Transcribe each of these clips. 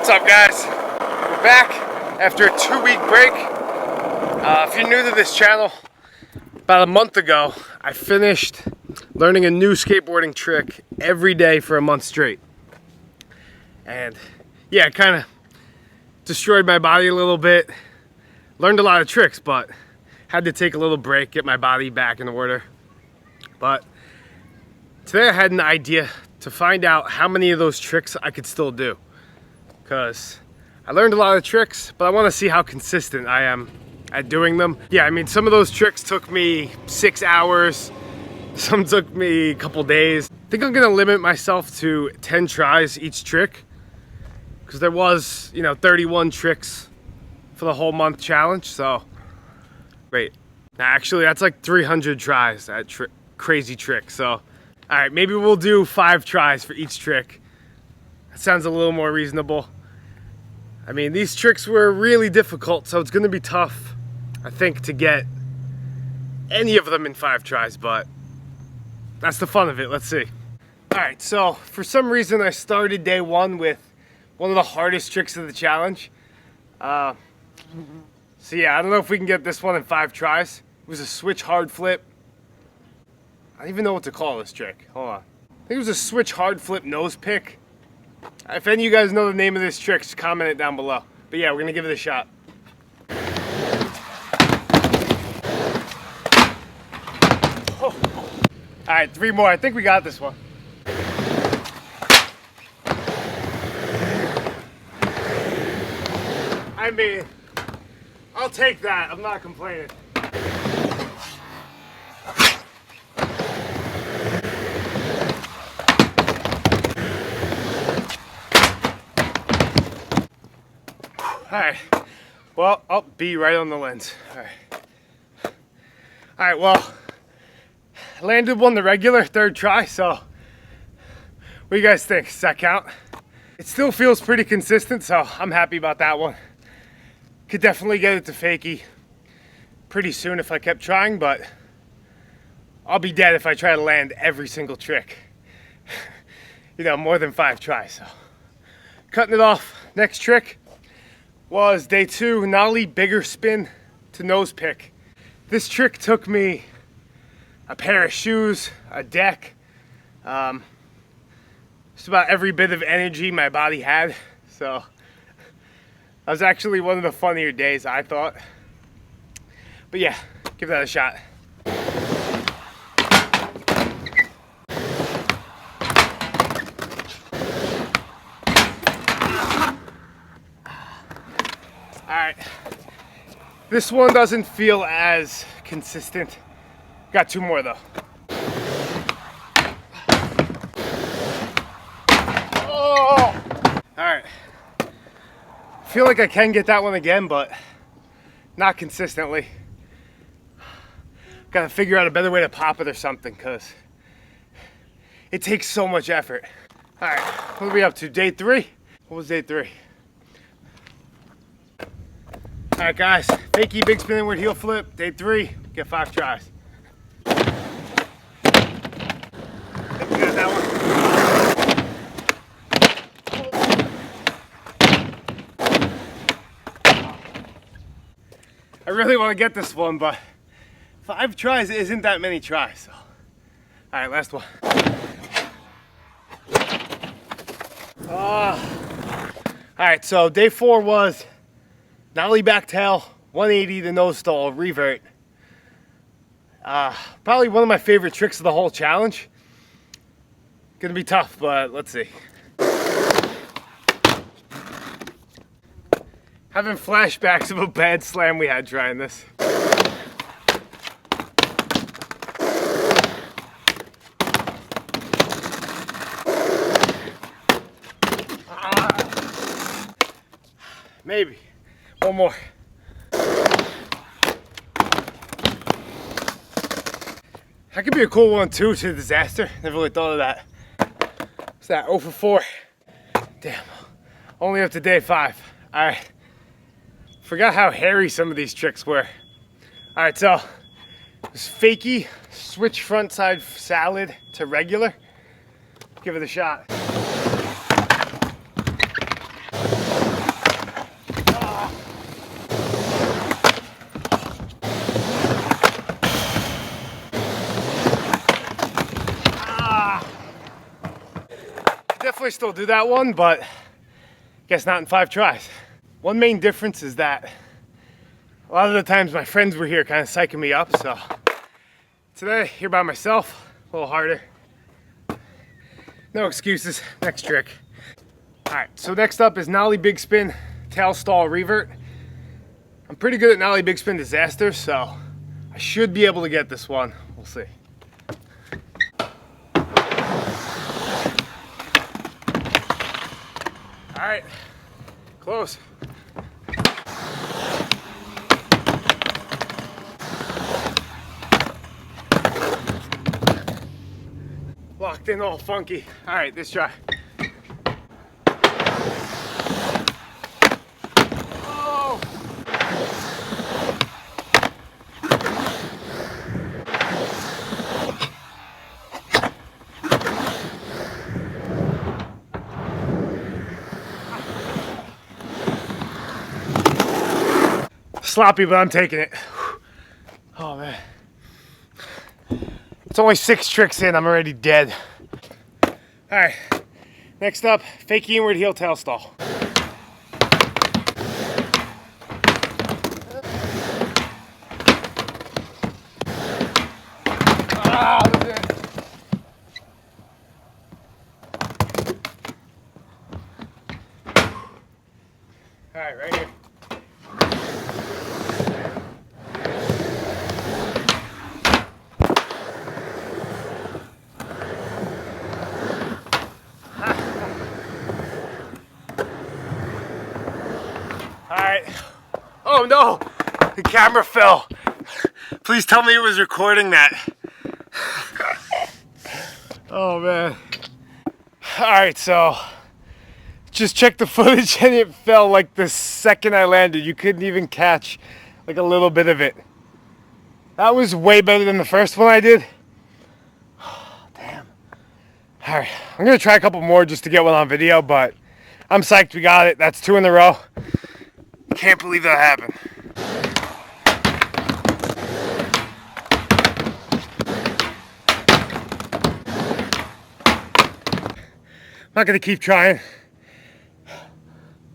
What's up, guys? We're back after a 2-week break. If you're new to this channel, about a month ago I finished learning a new skateboarding trick every day for a month straight. And yeah, it kind of destroyed my body a little bit. Learned a lot of tricks, but had to take a little break, get my body back in order. But today I had an idea to find out how many of those tricks I could still do. Because I learned a lot of tricks, but I want to see how consistent I am at doing them. Yeah, I mean, some of those tricks took me 6 hours. Some took me a couple days. I think I'm gonna limit myself to 10 tries each trick, because there was, 31 tricks for the whole month challenge. So, wait, actually that's like 300 tries, that crazy trick. So, all right, maybe we'll do 5 tries for each trick. That sounds a little more reasonable. I mean, these tricks were really difficult, so it's gonna be tough, I think, to get any of them in 5 tries, but that's the fun of it. Let's see. All right, so for some reason I started day 1 with one of the hardest tricks of the challenge. So yeah, I don't know if we can get this one in 5 tries. It was a switch hard flip. I don't even know what to call this trick. Hold on. I think it was a switch hard flip nose pick. If any of you guys know the name of this trick, just comment it down below. But yeah, we're gonna give it a shot. Oh. All right, 3 more. I think we got this one. I mean, I'll take that. I'm not complaining. All right, well, I'll be right on the lens. All right, well, I landed one the regular 3rd try, so what do you guys think? Does that count? It still feels pretty consistent, so I'm happy about that one. Could definitely get it to fakie pretty soon if I kept trying, but I'll be dead if I try to land every single trick. More than 5 tries, so. Cutting it off. Next trick was day 2, nollie bigger spin to nose pick. This trick took me a pair of shoes, a deck, just about every bit of energy my body had. So that was actually one of the funnier days, I thought. But yeah, give that a shot. Alright, this one doesn't feel as consistent. Got 2 more though. Oh! Alright, feel like I can get that one again, but not consistently. Gotta figure out a better way to pop it or something, because it takes so much effort. Alright, what are we up to? Day 3? What was day 3? All right, guys, fakie big spin inward heel flip, day 3, get 5 tries. I think we got that one. I really want to get this one, but 5 tries isn't that many tries. So. All right, last one. All right, so day 4 was nollie back tail, 180 to nose stall, revert. Probably one of my favorite tricks of the whole challenge. Gonna be tough, but let's see. Having flashbacks of a bad slam we had trying this. Maybe. One more. That could be a cool one too, to disaster. Never really thought of that. What's that? 0 for 4. Damn. Only up to day 5. Alright. Forgot how hairy some of these tricks were. Alright, so this fakie switch front side salad to regular. Give it a shot. Definitely still do that one, but guess not in 5 tries. One main difference is that a lot of the times my friends were here kind of psyching me up, so today, here by myself, a little harder. No excuses, next trick. All right, so next up is nollie big spin, tail stall revert. I'm pretty good at nollie big spin disaster, so I should be able to get this one. We'll see. All right, close. Locked in all funky. All right, let's try. Oh. Sloppy, but I'm taking it. Oh man. It's only 6 tricks in, I'm already dead. All right, next up, fake inward heel tail stall. Ah, that's it. All right, right here. Alright. Oh no! The camera fell. Please tell me it was recording that. Oh man. Alright, so just check the footage and it fell like the second I landed. You couldn't even catch like a little bit of it. That was way better than the first one I did. Damn. Alright, I'm gonna try a couple more just to get one on video, but I'm psyched we got it. That's 2 in a row. Can't believe that happened. I'm not gonna keep trying.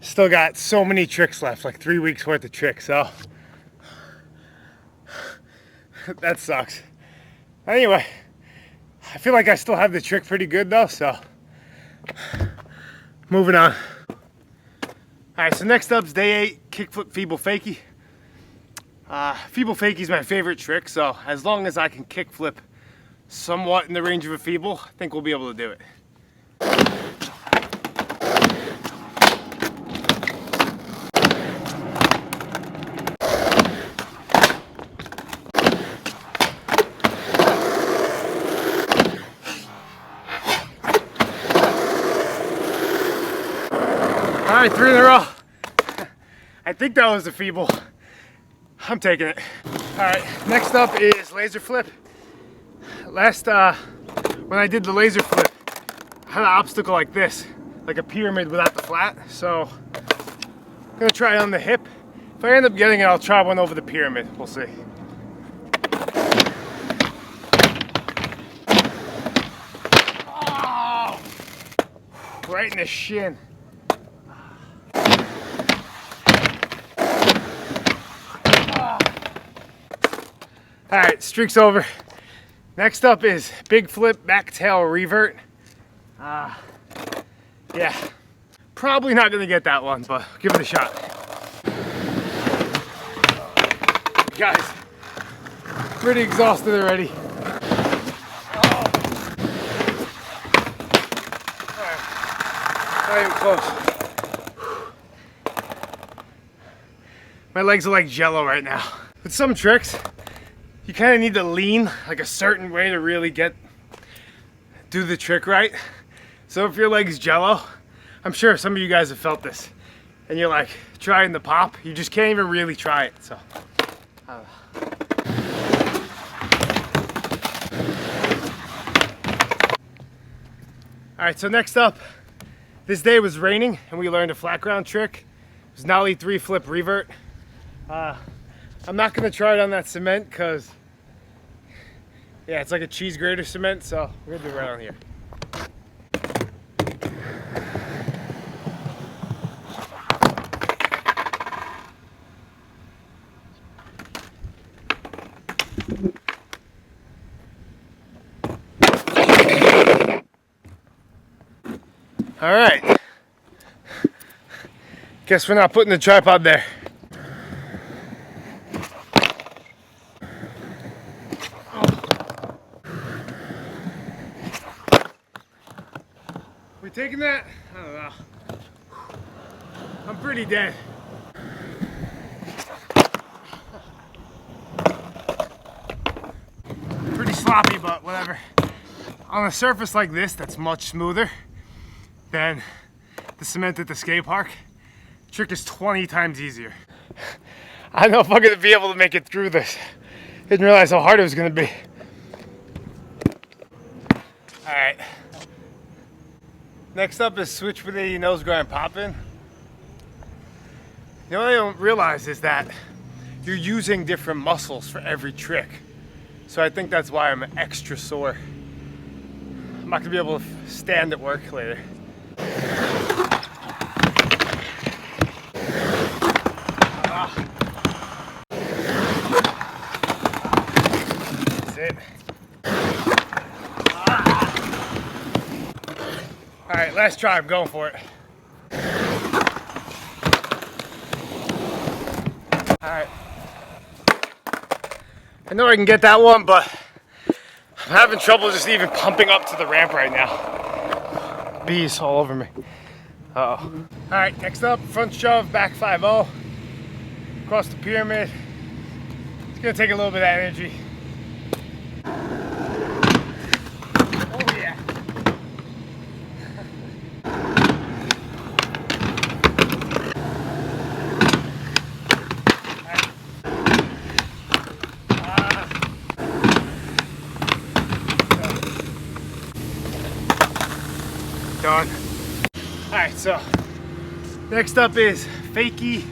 Still got so many tricks left, like 3 weeks worth of tricks, so that sucks. Anyway, I feel like I still have the trick pretty good though, so moving on. All right, so next up is day 8, kickflip feeble fakie. Feeble fakie is my favorite trick, so as long as I can kickflip somewhat in the range of a feeble, I think we'll be able to do it. All right, 3 in a row. I think that was the feeble. I'm taking it. All right, next up is laser flip. Last, when I did the laser flip, I had an obstacle like this, like a pyramid without the flat. So I'm gonna try it on the hip. If I end up getting it, I'll try one over the pyramid. We'll see. Oh, right in the shin. All right, streak's over. Next up is big flip, back tail revert. Yeah, probably not gonna get that one, but give it a shot. Guys, pretty exhausted already. Oh. All right, not even close. My legs are like jello right now. With some tricks, you kind of need to lean like a certain way to really do the trick right. So if your leg's jello, I'm sure some of you guys have felt this, and you're like trying the pop, you just can't even really try it. So all right, so next up, this day was raining and we learned a flat ground trick. It was nollie 3 flip revert. I'm not gonna try it on that cement because, yeah, it's like a cheese grater cement, so we're gonna do it right on here. All right. Guess we're not putting the tripod there. We taking that? I don't know. I'm pretty dead. Pretty sloppy, but whatever. On a surface like this that's much smoother than the cement at the skate park, trick is 20 times easier. I don't know if I'm gonna be able to make it through this. Didn't realize how hard it was gonna be. All right. Next up is switch 180 nose grind pop-in. You know what I don't realize is that you're using different muscles for every trick. So I think that's why I'm extra sore. I'm not gonna be able to stand at work later. That's it. All right, last try, I'm going for it. All right. I know I can get that one, but I'm having trouble just even pumping up to the ramp right now. Bees all over me. Uh-oh. All right, next up, front shove, back 5-0. Across the pyramid. It's gonna take a little bit of energy. Oh yeah. Done. All right, so next up is fakie.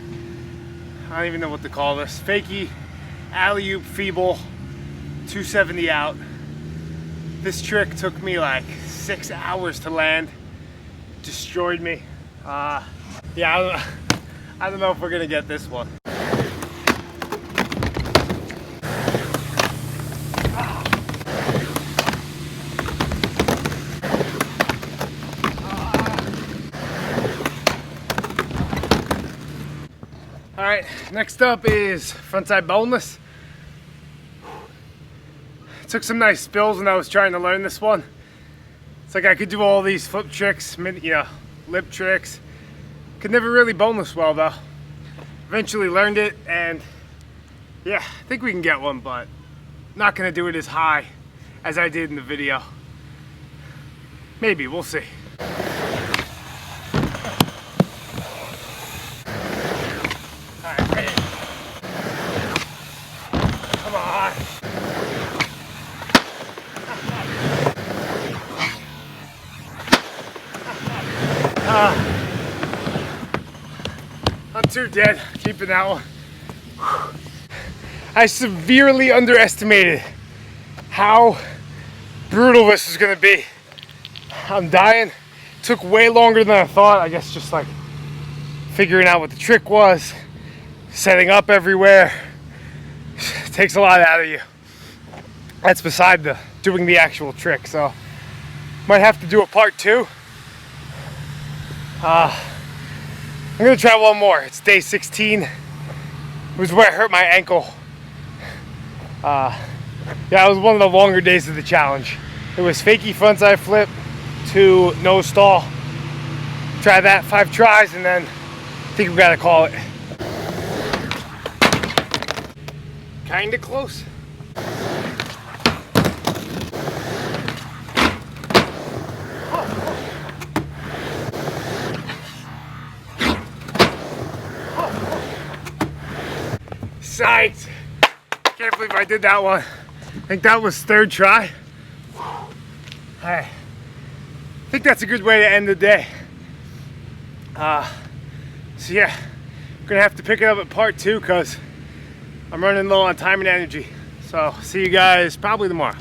I don't even know what to call this. Fakie, alley-oop, feeble, 270 out. This trick took me like 6 hours to land. Destroyed me. Yeah, I don't know if we're gonna get this one. All right, next up is frontside boneless. Took some nice spills when I was trying to learn this one. It's like I could do all these flip tricks, lip tricks. Could never really boneless well though. Eventually learned it, and yeah, I think we can get one, but not gonna do it as high as I did in the video. Maybe, we'll see. I'm too dead keeping that one. I severely underestimated how brutal this is gonna be. I'm dying. Took way longer than I thought. I guess just like figuring out what the trick was, setting up everywhere. It takes a lot out of you. That's beside doing the actual trick. So might have to do a part 2. I'm gonna try one more. It's day 16. It was where I hurt my ankle. Yeah, it was one of the longer days of the challenge. It was fakie frontside flip to nose stall. Try that 5 tries, and then I think we gotta call it. Kinda close. Psyched. Can't believe I did that one. I think that was 3rd try. Alright. I think that's a good way to end the day. So yeah, I'm gonna have to pick it up at part 2 because I'm running low on time and energy. So see you guys probably tomorrow.